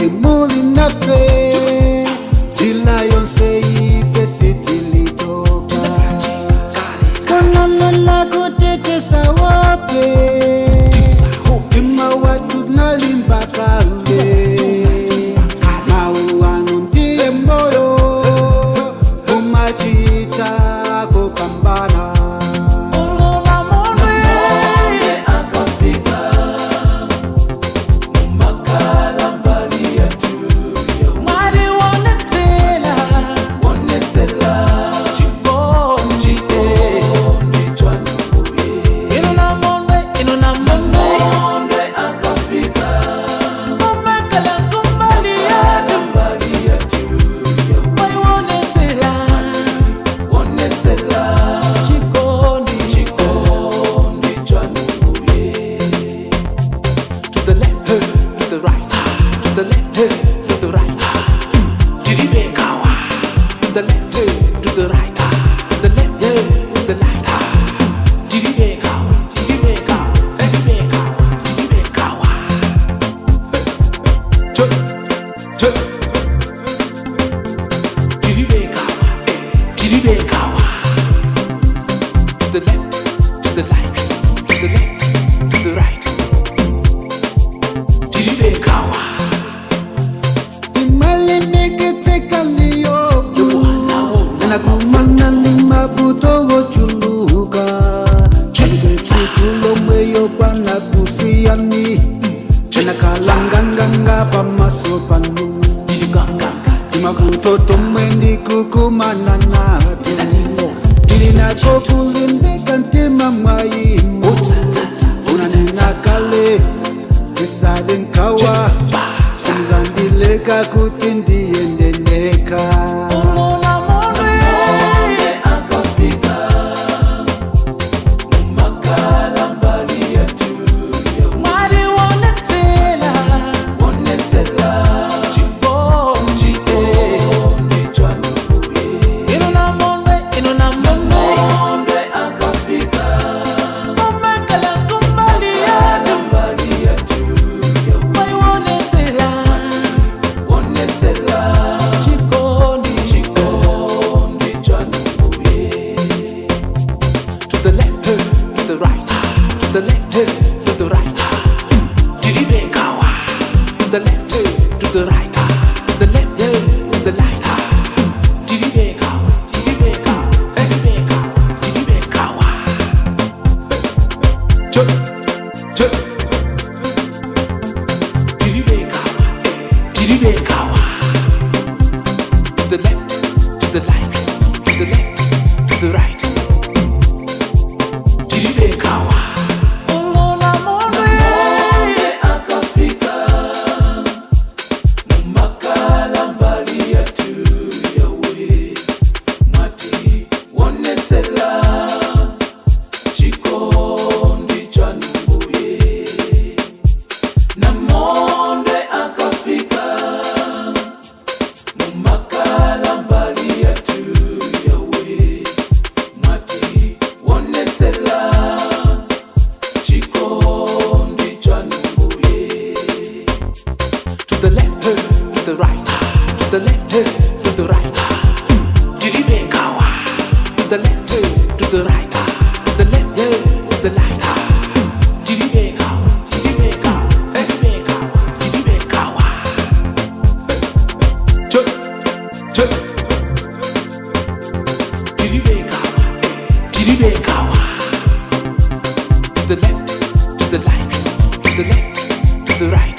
Imuli na fe Jila yonse ipe sitilitoka Kana lala kutete sawape Ima watu nalimba kale Mauanu ndiye moyo Umachita kupambana The left to the right, Jiribekawa. The left to the right, the left to the right, Jiribekawa, Jiribekawa, Jiribekawa, Jiribekawa, Jiribekawa. To the left, to the right, to the left, to the right, Jiribekawa. Kumana ni mabuto wochuluka Chitulo mweyo pana kusiani Chena kalanganganga pa masopanu Imakutoto mwendi kukumana natu Ilina kokulinde kantima mwayimu Unanina kale Kisade nkawa Sinzandileka kutindi endeneka The left to the right, Jiribekawa. The left to the right, the left to the right, Jiribekawa, Jiribekawa, Jiribekawa, Jiribekawa, Jiribekawa. The left to the right, the left to the right, Jiribekawa. The left to the right, the left to the right, Jiribekawa. The left to the right, the left to the right, Jiribekawa, Jiribekawa, Jiribekawa, Jiribekawa, Jiribekawa. The left to the right, the left to the right.